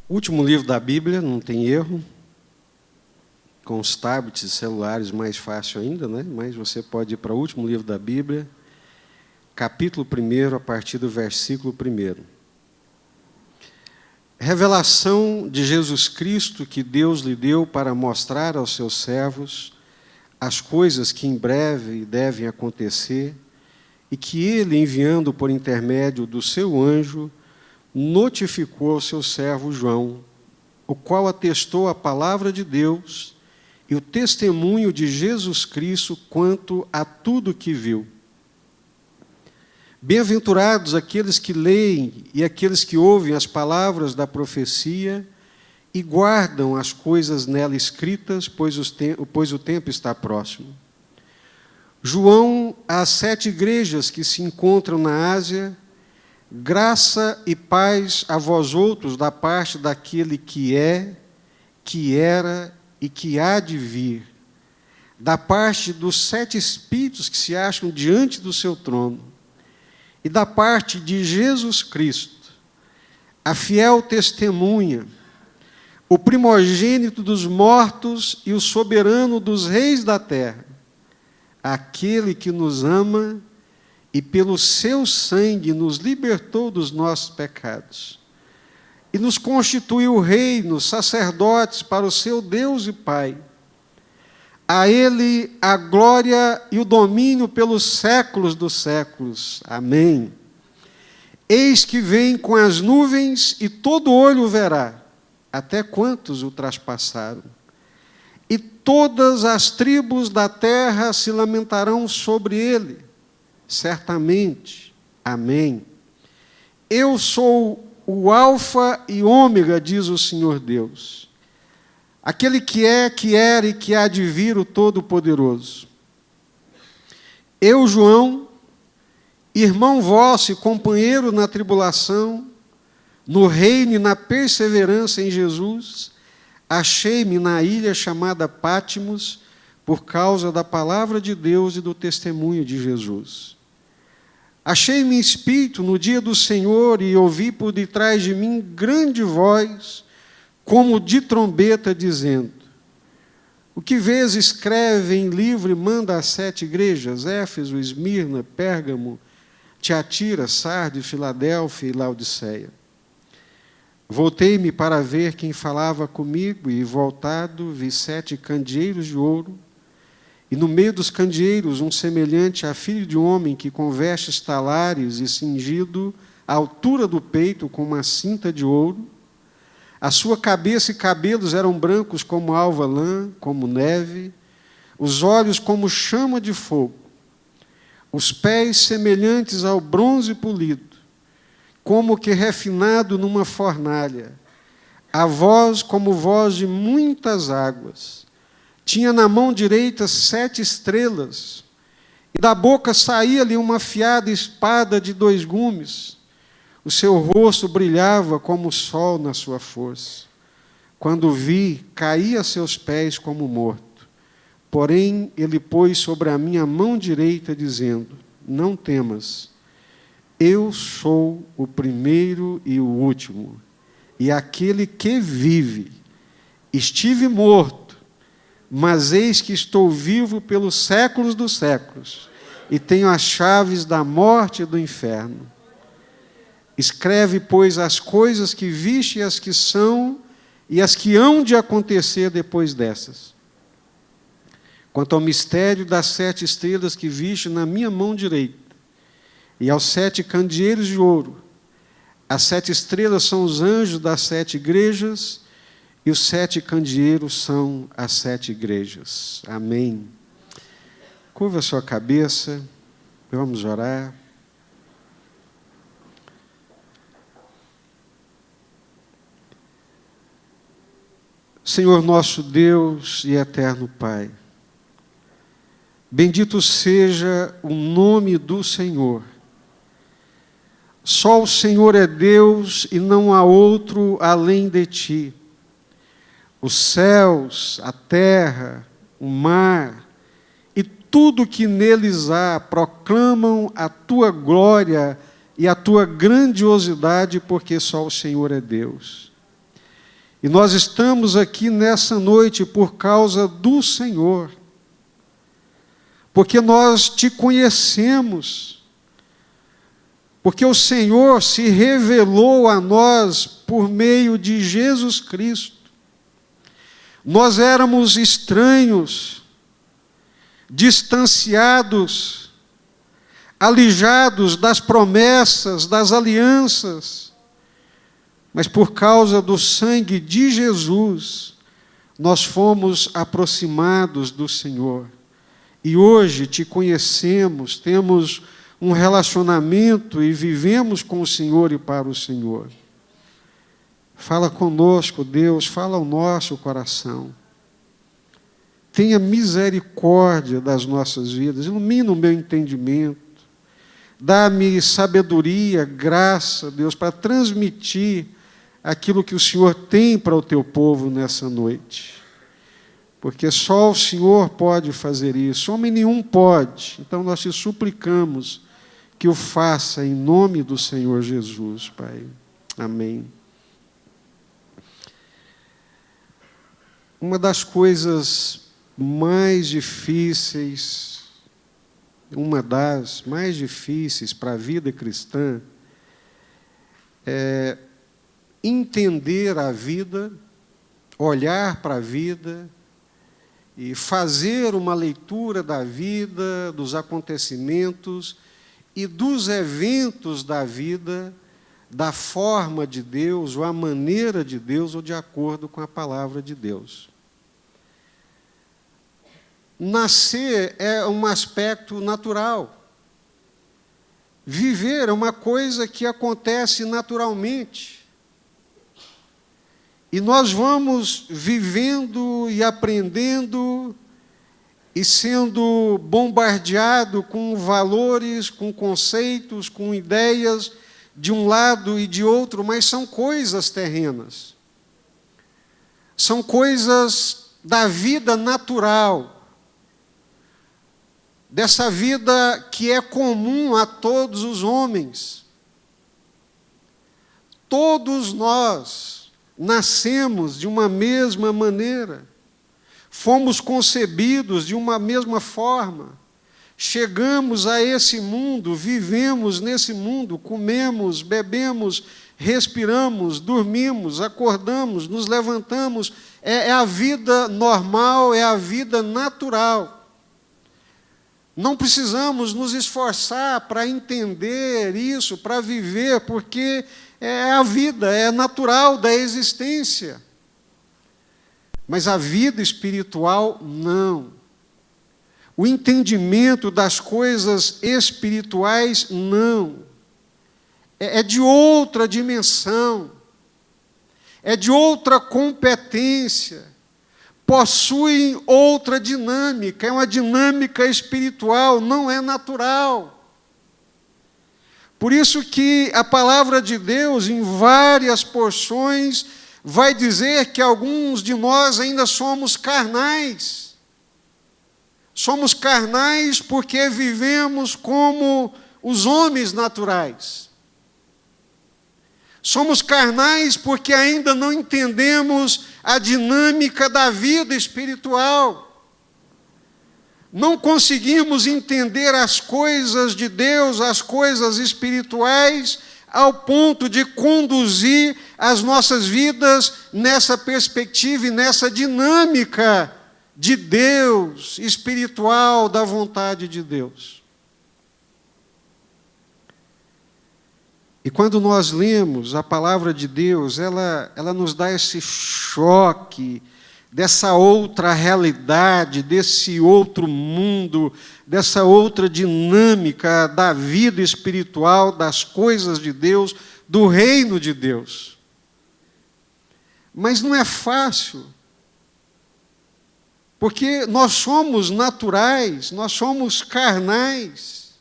Último livro da Bíblia, não tem erro. Com os tablets e celulares mais fácil ainda, né? Mas você pode ir para o último livro da Bíblia, capítulo 1, a partir do versículo 1. Revelação de Jesus Cristo que Deus lhe deu para mostrar aos seus servos as coisas que em breve devem acontecer e que ele, enviando por intermédio do seu anjo, notificou ao seu servo João, o qual atestou a palavra de Deus e o testemunho de Jesus Cristo quanto a tudo que viu. Bem-aventurados aqueles que leem e aqueles que ouvem as palavras da profecia e guardam as coisas nela escritas, pois o tempo está próximo. João, às 7 igrejas que se encontram na Ásia, graça e paz a vós outros da parte daquele que é, que era e que há de vir, da parte dos 7 Espíritos que se acham diante do seu trono, e da parte de Jesus Cristo, a fiel testemunha, o primogênito dos mortos e o soberano dos reis da terra, aquele que nos ama e pelo seu sangue nos libertou dos nossos pecados, e nos constituiu reinos, sacerdotes para o seu Deus e Pai. A Ele a glória e o domínio pelos séculos dos séculos. Amém. Eis que vem com as nuvens e todo olho o verá, até quantos o traspassaram. E todas as tribos da terra se lamentarão sobre ele. Certamente. Amém. Eu sou o Alfa e Ômega, diz o Senhor Deus, aquele que é, que era e que há de vir, o Todo-Poderoso. Eu, João, irmão vosso e companheiro na tribulação, no reino e na perseverança em Jesus, achei-me na ilha chamada Pátimos, por causa da palavra de Deus e do testemunho de Jesus. Achei-me em espírito no dia do Senhor e ouvi por detrás de mim grande voz, como de trombeta, dizendo: o que vês, escreve em livro e manda às 7 igrejas, Éfeso, Esmirna, Pérgamo, Tiatira, Sardes, Filadélfia e Laodiceia. Voltei-me para ver quem falava comigo, e voltado vi 7 candeeiros de ouro, e no meio dos candeeiros um semelhante a filho de homem que com vestes talares e cingido à altura do peito com uma cinta de ouro. A sua cabeça e cabelos eram brancos como alva lã, como neve, os olhos como chama de fogo, os pés semelhantes ao bronze polido, como que refinado numa fornalha, a voz como voz de muitas águas. Tinha na mão direita 7 estrelas, e da boca saía-lhe uma afiada espada de 2 gumes. O seu rosto brilhava como o sol na sua força. Quando o vi, caí a seus pés como morto. Porém, ele pôs sobre a minha mão direita, dizendo: não temas, eu sou o primeiro e o último, e aquele que vive. Estive morto, mas eis que estou vivo pelos séculos dos séculos, e tenho as chaves da morte e do inferno. Escreve, pois, as coisas que viste, e as que são, e as que hão de acontecer depois dessas. Quanto ao mistério das 7 estrelas que viste na minha mão direita, e aos 7 candeeiros de ouro, as 7 estrelas são os anjos das 7 igrejas, e os 7 candeeiros são as 7 igrejas. Amém. Curva a sua cabeça, vamos orar. Senhor nosso Deus e eterno Pai, bendito seja o nome do Senhor. Só o Senhor é Deus e não há outro além de Ti. os céus, a terra, o mar e tudo que neles há proclamam a tua glória e a tua grandiosidade, porque só o Senhor é Deus. E nós estamos aqui nessa noite por causa do Senhor, porque nós te conhecemos, porque o Senhor se revelou a nós por meio de Jesus Cristo. Nós éramos estranhos, distanciados, alijados das promessas, das alianças, mas por causa do sangue de Jesus, nós fomos aproximados do Senhor. E hoje te conhecemos, temos um relacionamento e vivemos com o Senhor e para o Senhor. Fala conosco, Deus, fala ao nosso coração. Tenha misericórdia das nossas vidas, ilumina o meu entendimento. Dá-me sabedoria, graça, Deus, para transmitir aquilo que o Senhor tem para o teu povo nessa noite. Porque só o Senhor pode fazer isso, homem nenhum pode. Então nós te suplicamos que o faça em nome do Senhor Jesus, Pai. Amém. Uma das coisas mais difíceis, para a vida cristã é entender a vida, olhar para a vida e fazer uma leitura da vida, dos acontecimentos e dos eventos da vida, da forma de Deus, ou a maneira de Deus, ou de acordo com a palavra de Deus. Nascer é um aspecto natural. Viver é uma coisa que acontece naturalmente. E nós vamos vivendo e aprendendo e sendo bombardeado com valores, com conceitos, com ideias de um lado e de outro, mas são coisas terrenas. São coisas da vida natural, dessa vida que é comum a todos os homens. Todos nós nascemos de uma mesma maneira, fomos concebidos de uma mesma forma, chegamos a esse mundo, vivemos nesse mundo, comemos, bebemos, respiramos, dormimos, acordamos, nos levantamos. É a vida normal, é a vida natural. Não precisamos nos esforçar para entender isso, para viver, porque é a vida, é natural da existência. Mas a vida espiritual, não. O entendimento das coisas espirituais, não. É de outra dimensão, é de outra competência. Possuem outra dinâmica, é uma dinâmica espiritual, não é natural. Por isso que a palavra de Deus, em várias porções, vai dizer que alguns de nós ainda somos carnais. Somos carnais porque vivemos como os homens naturais. Somos carnais porque ainda não entendemos a dinâmica da vida espiritual. Não conseguimos entender as coisas de Deus, as coisas espirituais, ao ponto de conduzir as nossas vidas nessa perspectiva e nessa dinâmica de Deus, espiritual, da vontade de Deus. E quando nós lemos a palavra de Deus, ela nos dá esse choque dessa outra realidade, desse outro mundo, dessa outra dinâmica da vida espiritual, das coisas de Deus, do reino de Deus. Mas não é fácil, porque nós somos naturais, nós somos carnais.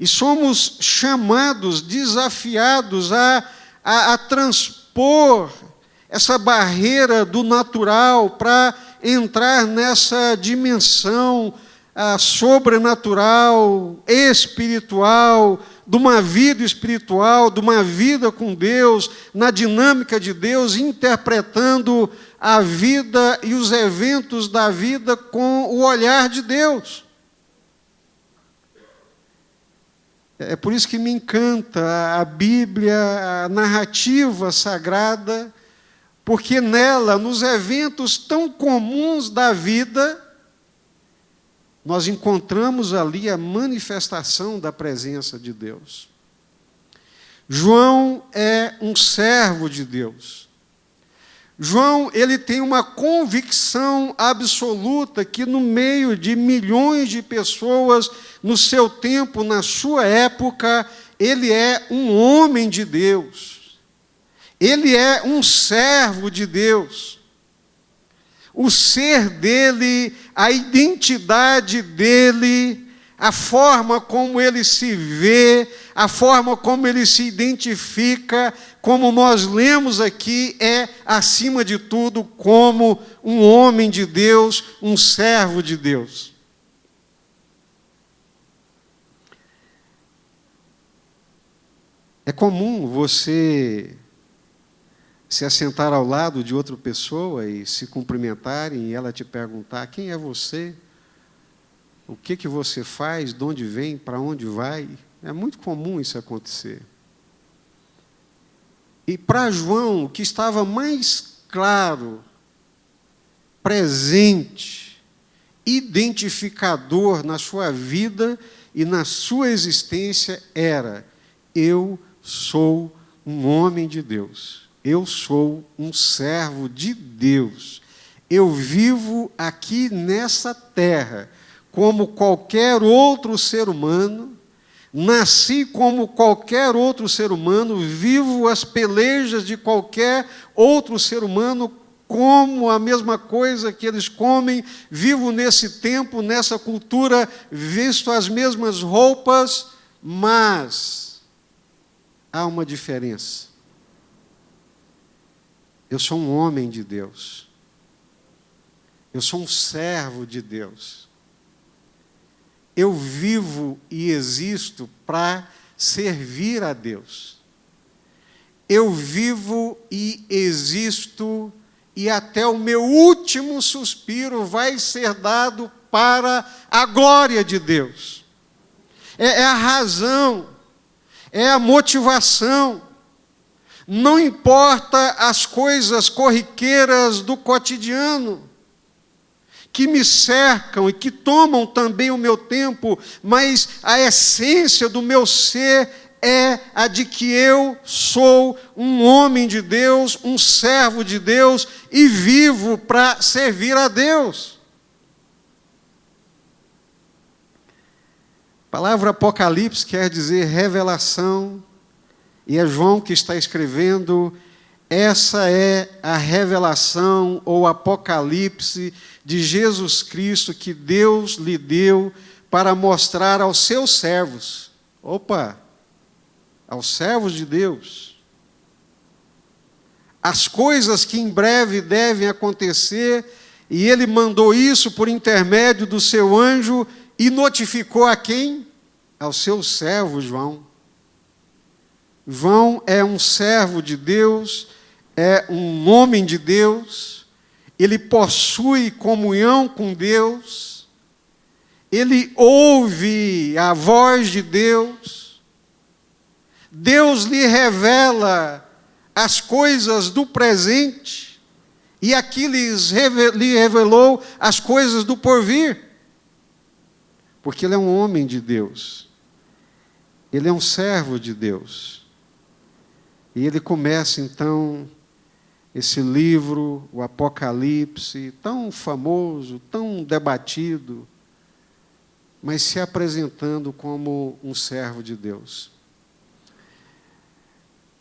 E somos chamados, desafiados a transpor essa barreira do natural para entrar nessa dimensão sobrenatural, espiritual, de uma vida espiritual, de uma vida com Deus, na dinâmica de Deus, interpretando a vida e os eventos da vida com o olhar de Deus. É por isso que me encanta a Bíblia, a narrativa sagrada, porque nela, nos eventos tão comuns da vida, nós encontramos ali a manifestação da presença de Deus. João é um servo de Deus. João, ele tem uma convicção absoluta que no meio de milhões de pessoas, no seu tempo, na sua época, ele é um homem de Deus. Ele é um servo de Deus. O ser dele, a identidade dele, a forma como ele se vê, a forma como ele se identifica, como nós lemos aqui, é, acima de tudo, como um homem de Deus, um servo de Deus. É comum você se assentar ao lado de outra pessoa e se cumprimentarem e ela te perguntar: quem é você? O que você faz? De onde vem? Para onde vai? É muito comum isso acontecer. E para João, o que estava mais claro, presente, identificador na sua vida e na sua existência era: eu sou um homem de Deus. Eu sou um servo de Deus. Eu vivo aqui nessa terra como qualquer outro ser humano, nasci como qualquer outro ser humano, vivo as pelejas de qualquer outro ser humano, como a mesma coisa que eles comem, vivo nesse tempo, nessa cultura, visto as mesmas roupas, mas há uma diferença. Eu sou um homem de Deus. Eu sou um servo de Deus. Eu vivo e existo para servir a Deus. Eu vivo e existo e até o meu último suspiro vai ser dado para a glória de Deus. É a razão, é a motivação. Não importa as coisas corriqueiras do cotidiano, que me cercam e que tomam também o meu tempo, mas a essência do meu ser é a de que eu sou um homem de Deus, um servo de Deus e vivo para servir a Deus. A palavra Apocalipse quer dizer revelação, e é João que está escrevendo. Essa é a revelação ou apocalipse de Jesus Cristo que Deus lhe deu para mostrar aos seus servos. Aos servos de Deus. As coisas que em breve devem acontecer, e ele mandou isso por intermédio do seu anjo e notificou a quem? Ao seu servo João. João é um servo de Deus, é um homem de Deus, ele possui comunhão com Deus, ele ouve a voz de Deus, Deus lhe revela as coisas do presente, e aqui lhe revelou as coisas do porvir, porque ele é um homem de Deus, ele é um servo de Deus. E ele começa, então, esse livro, o Apocalipse, tão famoso, tão debatido, mas se apresentando como um servo de Deus.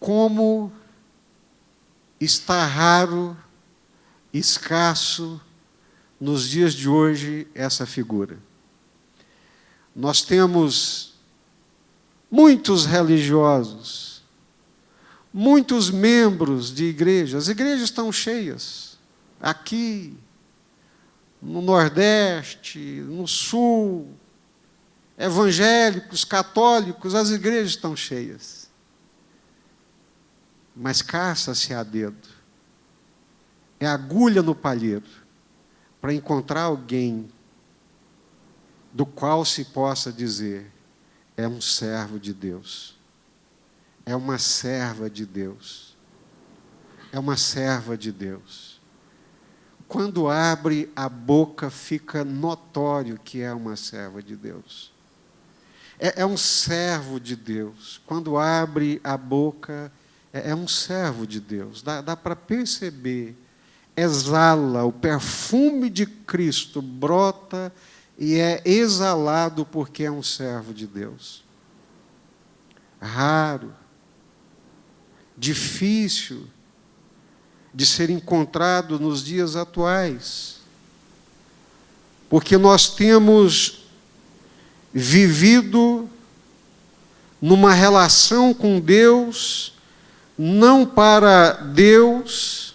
Como está raro, escasso, nos dias de hoje, essa figura. Nós temos muitos religiosos, muitos membros de igrejas. As igrejas estão cheias. Aqui, no Nordeste, no Sul, evangélicos, católicos, as igrejas estão cheias. Mas caça-se a dedo. É agulha no palheiro para encontrar alguém do qual se possa dizer: é um servo de Deus, é uma serva de Deus, é uma serva de Deus. Quando abre a boca, fica notório que é uma serva de Deus. É um servo de Deus. Quando abre a boca, é um servo de Deus. Dá para perceber. Exala, o perfume de Cristo brota e é exalado porque é um servo de Deus. Raro, difícil de ser encontrado nos dias atuais, porque nós temos vivido numa relação com Deus, não para Deus,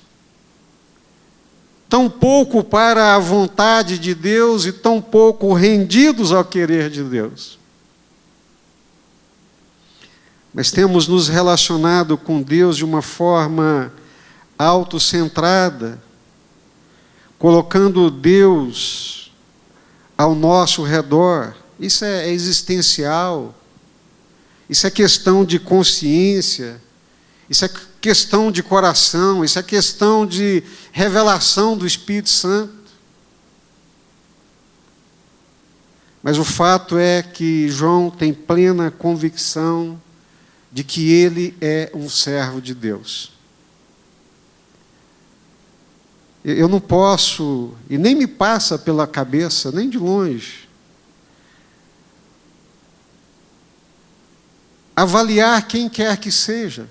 tão pouco para a vontade de Deus e tão pouco rendidos ao querer de Deus. Mas temos nos relacionado com Deus de uma forma autocentrada, colocando Deus ao nosso redor. Isso é existencial, isso é questão de consciência, isso é questão de coração, isso é questão de revelação do Espírito Santo. Mas o fato é que João tem plena convicção de que ele é um servo de Deus. Eu não posso, e nem me passa pela cabeça, nem de longe, avaliar quem quer que seja.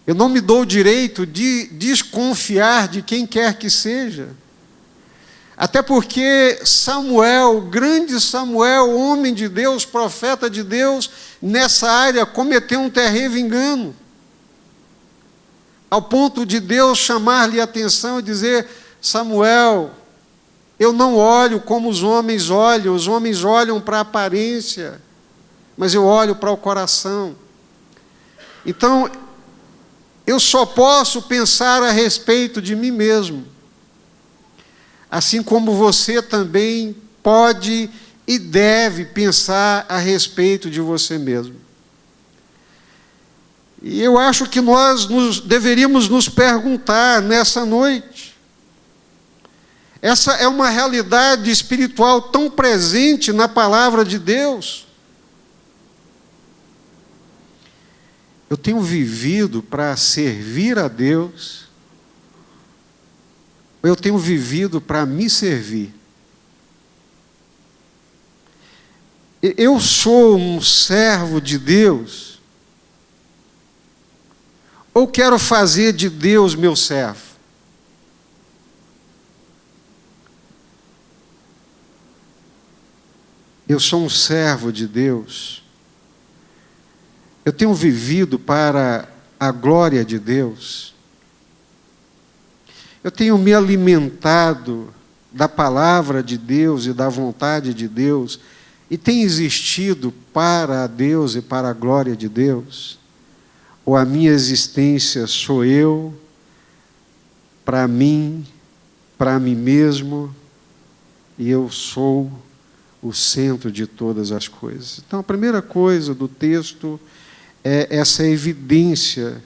Eu não me dou o direito de desconfiar de quem quer que seja. Até porque Samuel, o grande Samuel, homem de Deus, profeta de Deus, nessa área cometeu um terrível engano. Ao ponto de Deus chamar-lhe a atenção e dizer: Samuel, eu não olho como os homens olham para a aparência, mas eu olho para o coração. Então, eu só posso pensar a respeito de mim mesmo, assim como você também pode e deve pensar a respeito de você mesmo. E eu acho que nós deveríamos nos perguntar nessa noite. Essa é uma realidade espiritual tão presente na palavra de Deus. Eu tenho vivido para servir a Deus, ou eu tenho vivido para me servir? Eu sou um servo de Deus, ou quero fazer de Deus meu servo? Eu sou um servo de Deus. Eu tenho vivido para a glória de Deus. Eu tenho me alimentado da palavra de Deus e da vontade de Deus, e tenho existido para Deus e para a glória de Deus? Ou a minha existência sou eu, para mim mesmo, e eu sou o centro de todas as coisas? Então, a primeira coisa do texto é essa evidência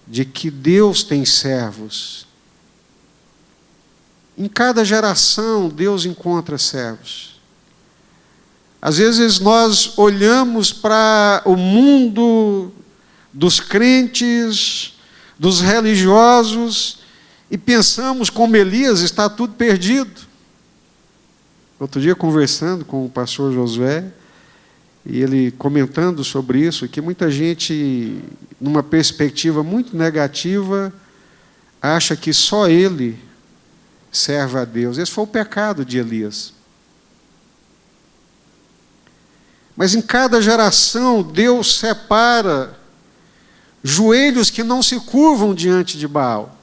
de que Deus tem servos. Em cada geração, Deus encontra servos. Às vezes nós olhamos para o mundo dos crentes, dos religiosos, e pensamos, como Elias, está tudo perdido. Outro dia, conversando com o pastor Josué, e ele comentando sobre isso, que muita gente, numa perspectiva muito negativa, acha que só ele serve a Deus. Esse foi o pecado de Elias. Mas em cada geração, Deus separa joelhos que não se curvam diante de Baal.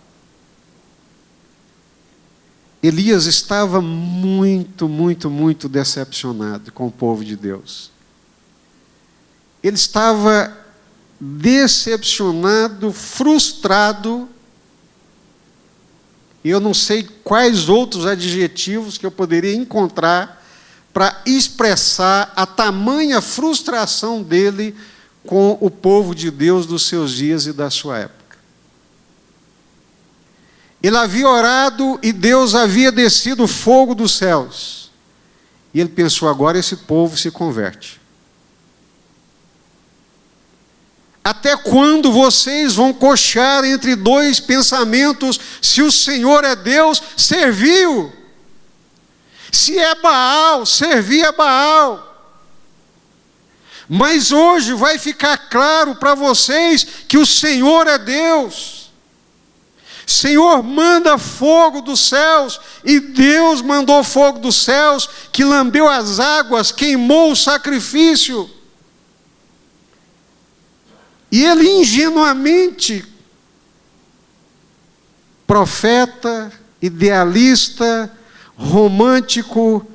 Elias estava muito, muito, muito decepcionado com o povo de Deus. Ele estava decepcionado, frustrado, e eu não sei quais outros adjetivos que eu poderia encontrar para expressar a tamanha frustração dele com o povo de Deus dos seus dias e da sua época. Ele havia orado e Deus havia descido fogo dos céus. E ele pensou, agora esse povo se converte. Até quando vocês vão coxar entre dois pensamentos? Se o Senhor é Deus, serviu. Se é Baal, servia a Baal. Mas hoje vai ficar claro para vocês que o Senhor é Deus. Senhor manda fogo dos céus, e Deus mandou fogo dos céus, que lambeu as águas, queimou o sacrifício. E ele ingenuamente, profeta, idealista, romântico,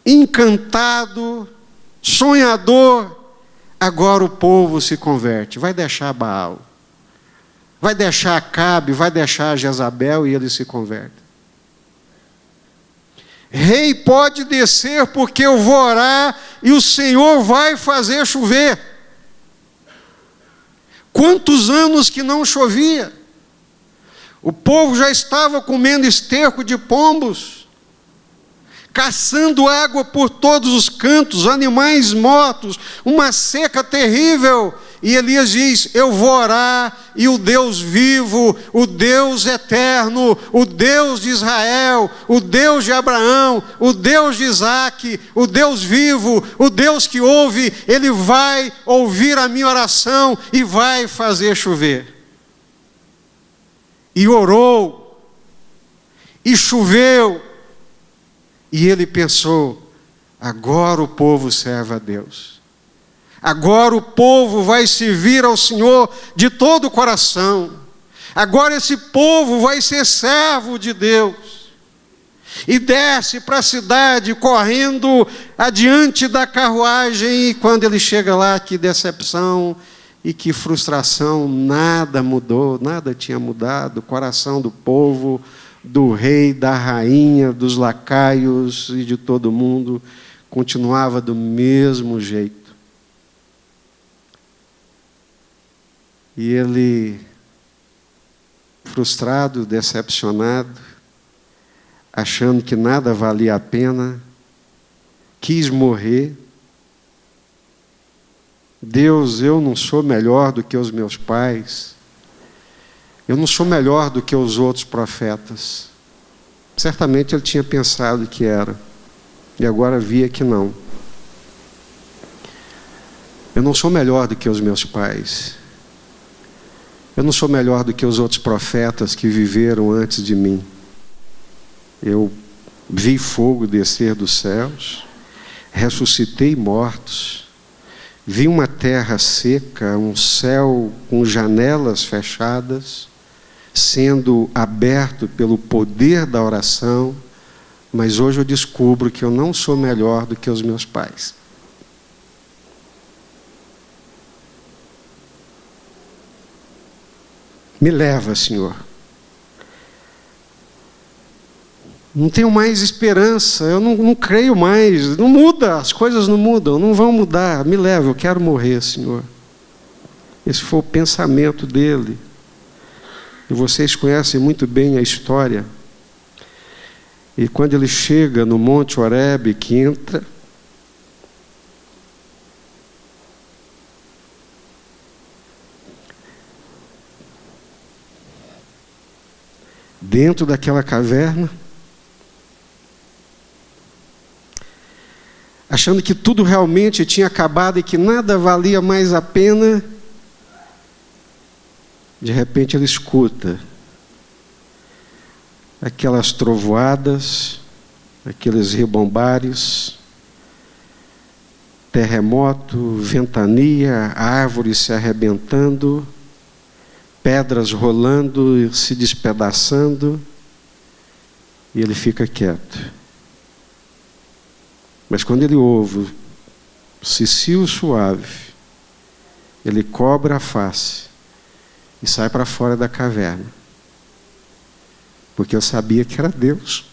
encantado, sonhador, agora o povo se converte, vai deixar Baal, vai deixar Acabe, vai deixar Jezabel, e ele se converte. Rei, pode descer, porque eu vou orar e o Senhor vai fazer chover. Quantos anos que não chovia? O povo já estava comendo esterco de pombos, caçando água por todos os cantos, animais mortos, uma seca terrível. E Elias diz, eu vou orar, e o Deus vivo, o Deus eterno, o Deus de Israel, o Deus de Abraão, o Deus de Isaque, o Deus vivo, o Deus que ouve, Ele vai ouvir a minha oração e vai fazer chover. E orou, e choveu, e ele pensou, agora o povo serve a Deus. Agora o povo vai servir ao Senhor de todo o coração. Agora esse povo vai ser servo de Deus. E desce para a cidade correndo adiante da carruagem. E quando ele chega lá, que decepção e que frustração, nada mudou, nada tinha mudado. O coração do povo, do rei, da rainha, dos lacaios e de todo mundo continuava do mesmo jeito. E ele, frustrado, decepcionado, achando que nada valia a pena, quis morrer. Deus, eu não sou melhor do que os meus pais, eu não sou melhor do que os outros profetas. Certamente ele tinha pensado que era, e agora via que não. Eu não sou melhor do que os meus pais. Eu não sou melhor do que os outros profetas que viveram antes de mim. Eu vi fogo descer dos céus, ressuscitei mortos, vi uma terra seca, um céu com janelas fechadas, sendo aberto pelo poder da oração, mas hoje eu descubro que eu não sou melhor do que os meus pais. Me leva, Senhor. Não tenho mais esperança, eu não creio mais, não muda, as coisas não mudam, não vão mudar. Me leva, eu quero morrer, Senhor. Esse foi o pensamento dele. E vocês conhecem muito bem a história. E quando ele chega no Monte Horebe, que entra, dentro daquela caverna, achando que tudo realmente tinha acabado e que nada valia mais a pena, de repente ele escuta aquelas trovoadas, aqueles ribombares, terremoto, ventania, árvores se arrebentando, pedras rolando e se despedaçando, e ele fica quieto. Mas quando ele ouve cicio suave, ele cobre a face e sai para fora da caverna, porque eu sabia que era Deus.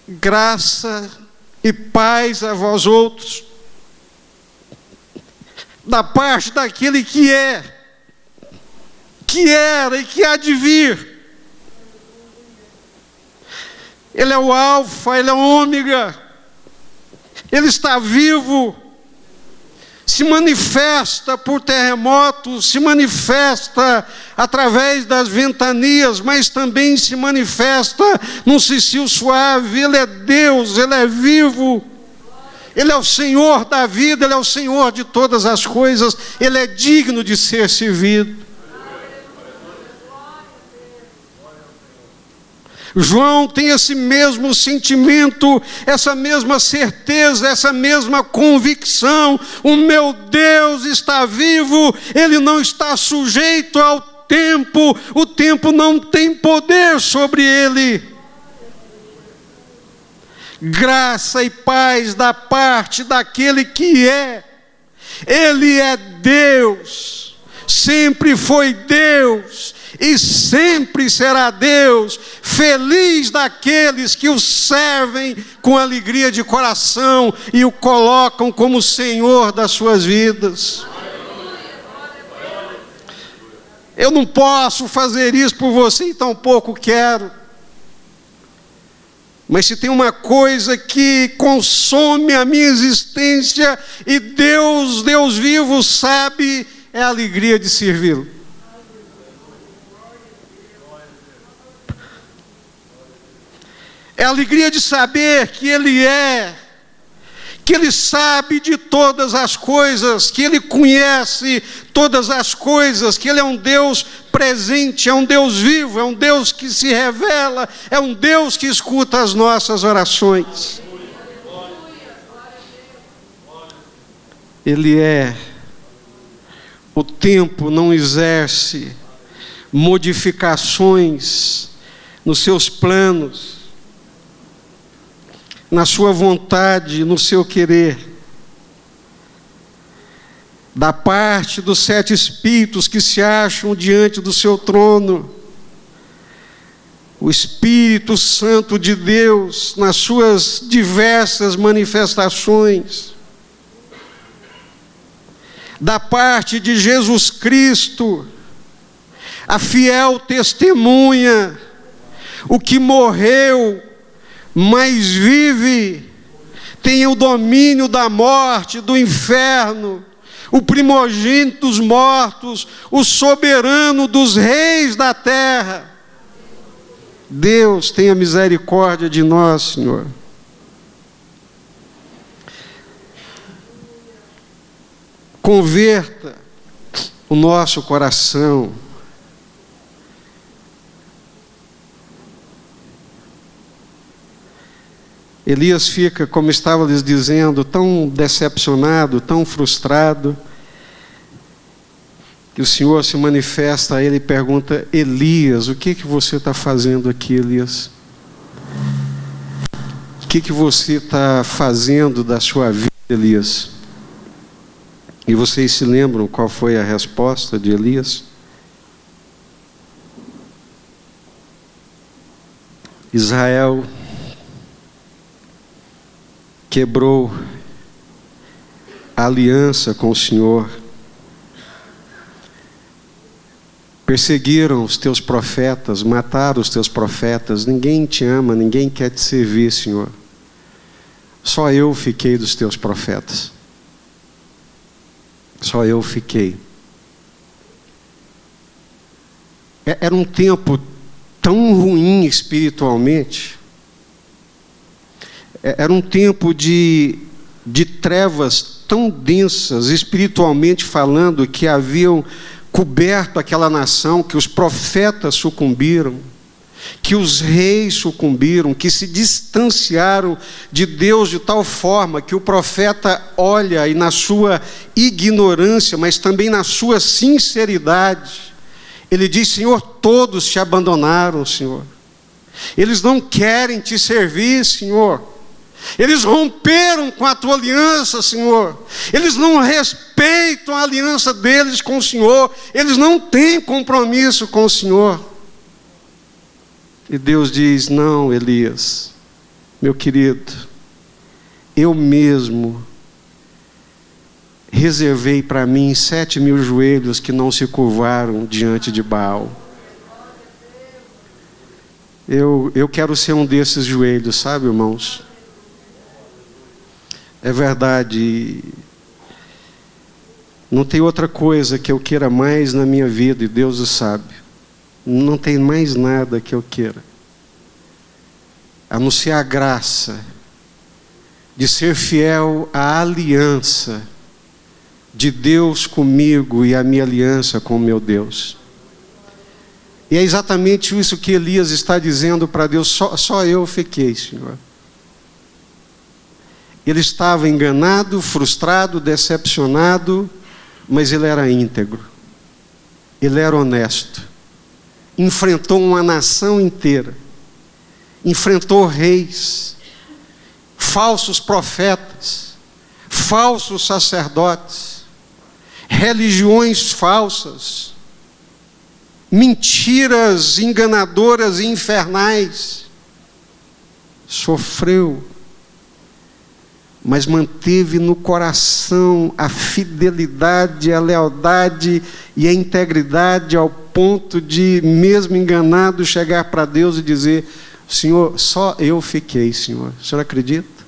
Graça e paz a vós outros, da parte daquele que é, que era e que há de vir. Ele é o alfa, ele é o ômega, ele está vivo, se manifesta por terremotos, se manifesta através das ventanias, mas também se manifesta num cicio suave. Ele é Deus, ele é vivo, ele é o Senhor da vida, ele é o Senhor de todas as coisas, ele é digno de ser servido. João tem esse mesmo sentimento, essa mesma certeza, essa mesma convicção. O meu Deus está vivo, ele não está sujeito ao tempo, o tempo não tem poder sobre ele. Graça e paz da parte daquele que é, ele é Deus, sempre foi Deus e sempre será Deus. Feliz daqueles que o servem com alegria de coração e o colocam como Senhor das suas vidas. Eu não posso fazer isso por você e tampouco quero. Mas se tem uma coisa que consome a minha existência e Deus vivo sabe, é a alegria de servi-lo. É a alegria de saber que Ele é, que Ele sabe de todas as coisas, que Ele conhece todas as coisas, que Ele é um Deus presente, é um Deus vivo, é um Deus que se revela, é um Deus que escuta as nossas orações. Ele é. O tempo não exerce modificações nos seus planos, na sua vontade, no seu querer. Da parte dos 7 espíritos que se acham diante do seu trono, o Espírito Santo de Deus, nas suas diversas manifestações, da parte de Jesus Cristo, a fiel testemunha, o que morreu, mas vive, tem o domínio da morte, do inferno, o primogênito dos mortos, o soberano dos reis da terra. Deus, tenha misericórdia de nós, Senhor. Converta o nosso coração. Elias fica, como estava lhes dizendo, tão decepcionado, tão frustrado, que o Senhor se manifesta a ele e pergunta: Elias, o que você está fazendo aqui, Elias? O que você está fazendo da sua vida, Elias? E vocês se lembram qual foi a resposta de Elias? Israel quebrou a aliança com o Senhor, perseguiram os teus profetas, mataram os teus profetas. Ninguém te ama, ninguém quer te servir, Senhor. Só eu fiquei dos teus profetas. Só eu fiquei. Era um tempo tão ruim espiritualmente. Era um tempo de trevas tão densas, espiritualmente falando, que haviam coberto aquela nação, que os profetas sucumbiram, que os reis sucumbiram, que se distanciaram de Deus de tal forma que o profeta olha e na sua ignorância, mas também na sua sinceridade, ele diz: Senhor, todos te abandonaram, Senhor. Eles não querem te servir, Senhor. Eles romperam com a tua aliança, Senhor. Eles não respeitam a aliança deles com o Senhor. Eles não têm compromisso com o Senhor. E Deus diz: não, Elias, meu querido, eu mesmo reservei para mim 7.000 joelhos que não se curvaram diante de Baal. Eu quero ser um desses joelhos, sabe, irmãos? É verdade, não tem outra coisa que eu queira mais na minha vida, e Deus o sabe. Não tem mais nada que eu queira, a não ser a graça de ser fiel à aliança de Deus comigo e a minha aliança com o meu Deus. E é exatamente isso que Elias está dizendo para Deus: só eu fiquei, Senhor. Ele estava enganado, frustrado, decepcionado, mas ele era íntegro, ele era honesto. Enfrentou uma nação inteira, enfrentou reis, falsos profetas, falsos sacerdotes, religiões falsas, mentiras enganadoras e infernais. Sofreu, mas manteve no coração a fidelidade, a lealdade e a integridade, ao ponto de, mesmo enganado, chegar para Deus e dizer: Senhor, só eu fiquei, Senhor. O Senhor acredita?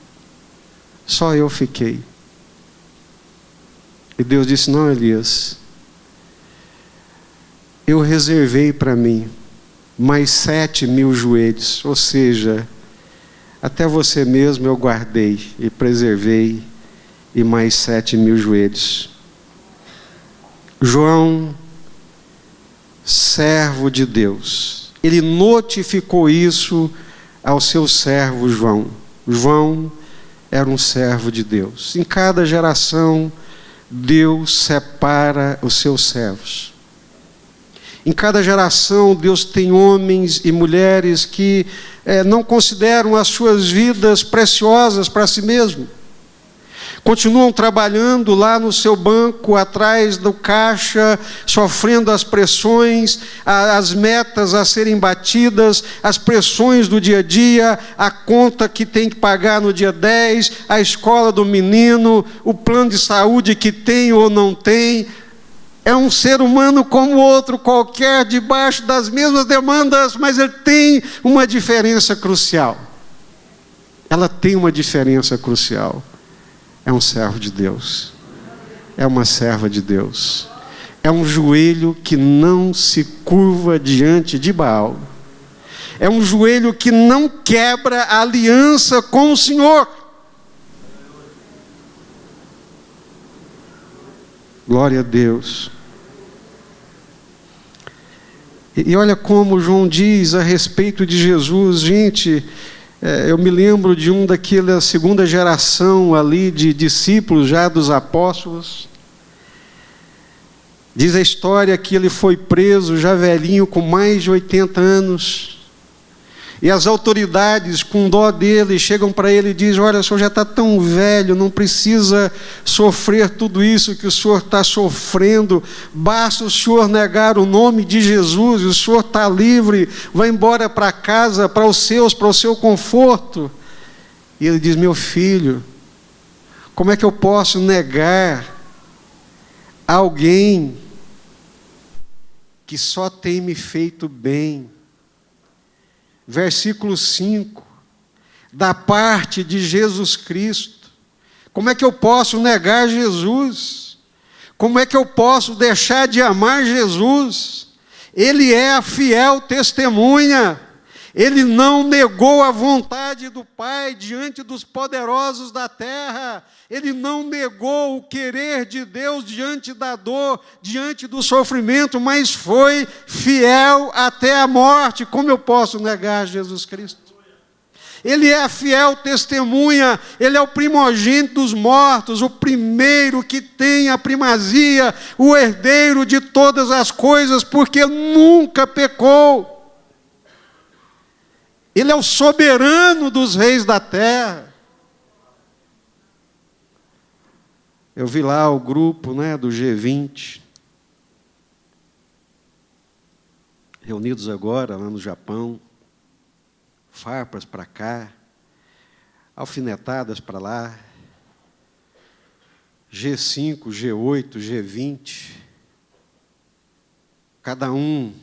Só eu fiquei. E Deus disse: não, Elias, eu reservei para mim mais 7.000 joelhos, ou seja, até você mesmo eu guardei e preservei, e mais 7.000 joelhos. João, servo de Deus, ele notificou isso ao seu servo João. João era um servo de Deus. Em cada geração, Deus separa os seus servos. Em cada geração, Deus tem homens e mulheres que não consideram as suas vidas preciosas para si mesmo. Continuam trabalhando lá no seu banco, atrás do caixa, sofrendo as pressões, as metas a serem batidas, as pressões do dia a dia, a conta que tem que pagar no dia 10, a escola do menino, o plano de saúde que tem ou não tem. É um ser humano como outro qualquer, debaixo das mesmas demandas, mas ele tem uma diferença crucial. Ela tem uma diferença crucial. É um servo de Deus. É uma serva de Deus. É um joelho que não se curva diante de Baal. É um joelho que não quebra a aliança com o Senhor. Glória a Deus. E olha como João diz a respeito de Jesus. Gente, eu me lembro de daquela segunda geração ali de discípulos já dos apóstolos. Diz a história que ele foi preso já velhinho, com mais de 80 anos. E as autoridades, com dó dele, chegam para ele e dizem: olha, o senhor já está tão velho, não precisa sofrer tudo isso que o senhor está sofrendo. Basta o senhor negar o nome de Jesus, e o senhor está livre, vai embora para casa, para os seus, para o seu conforto. E ele diz: meu filho, como é que eu posso negar alguém que só tem me feito bem? Versículo 5, da parte de Jesus Cristo. Como é que eu posso negar Jesus? Como é que eu posso deixar de amar Jesus? Ele é a fiel testemunha, Ele não negou a vontade do Pai diante dos poderosos da terra. Ele não negou o querer de Deus diante da dor, diante do sofrimento, mas foi fiel até a morte. Como eu posso negar Jesus Cristo? Ele é a fiel testemunha, Ele é o primogênito dos mortos, o primeiro que tem a primazia, o herdeiro de todas as coisas, porque nunca pecou. Ele é o soberano dos reis da terra. Eu vi lá o grupo, do G20, reunidos agora lá no Japão, farpas para cá, alfinetadas para lá, G5, G8, G20, cada um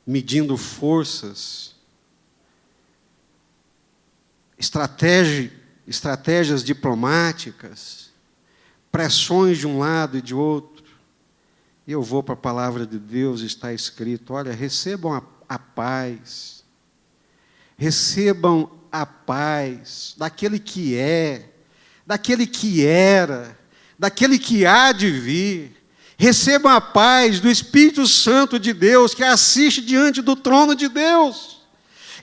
medindo forças, estratégias diplomáticas, pressões de um lado e de outro. E eu vou para a palavra de Deus, está escrito, olha, recebam a paz, recebam a paz daquele que é, daquele que era, daquele que há de vir. Recebam a paz do Espírito Santo de Deus, que assiste diante do trono de Deus.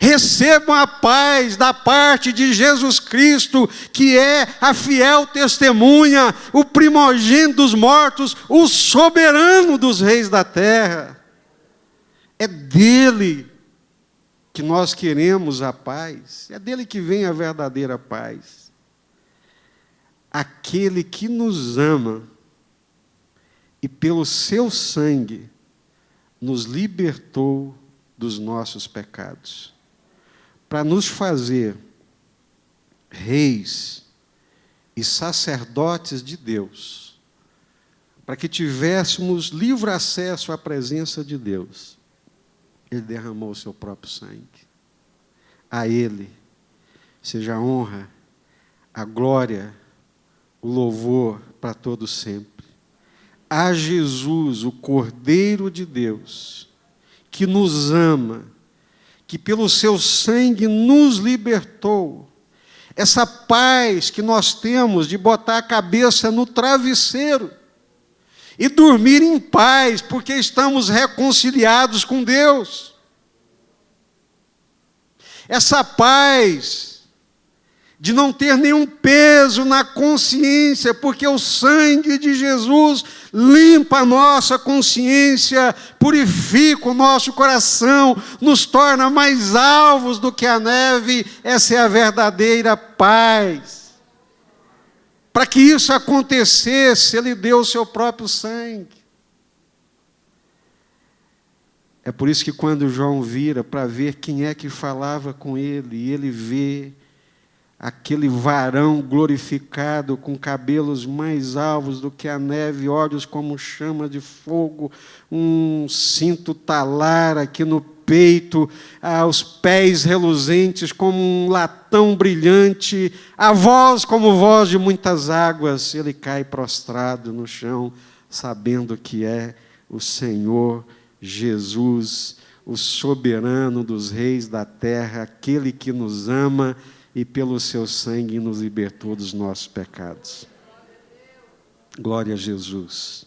Recebam a paz da parte de Jesus Cristo, que é a fiel testemunha, o primogênito dos mortos, o soberano dos reis da terra. É dele que nós queremos a paz, é dele que vem a verdadeira paz. Aquele que nos ama e pelo seu sangue nos libertou dos nossos pecados, para nos fazer reis e sacerdotes de Deus, para que tivéssemos livre acesso à presença de Deus. Ele derramou o seu próprio sangue. A Ele seja a honra, a glória, o louvor para todo sempre. A Jesus, o Cordeiro de Deus, que nos ama, que pelo seu sangue nos libertou. Essa paz que nós temos de botar a cabeça no travesseiro e dormir em paz, porque estamos reconciliados com Deus. Essa paz de não ter nenhum peso na consciência, porque o sangue de Jesus limpa a nossa consciência, purifica o nosso coração, nos torna mais alvos do que a neve. Essa é a verdadeira paz. Para que isso acontecesse, Ele deu o seu próprio sangue. É por isso que quando João vira para ver quem é que falava com ele, e ele vê aquele varão glorificado, com cabelos mais alvos do que a neve, olhos como chama de fogo, um cinto talar aqui no peito, os pés reluzentes como um latão brilhante, a voz como voz de muitas águas. Ele cai prostrado no chão, sabendo que é o Senhor Jesus, o soberano dos reis da terra, aquele que nos ama e pelo seu sangue nos libertou dos nossos pecados. Glória a Jesus.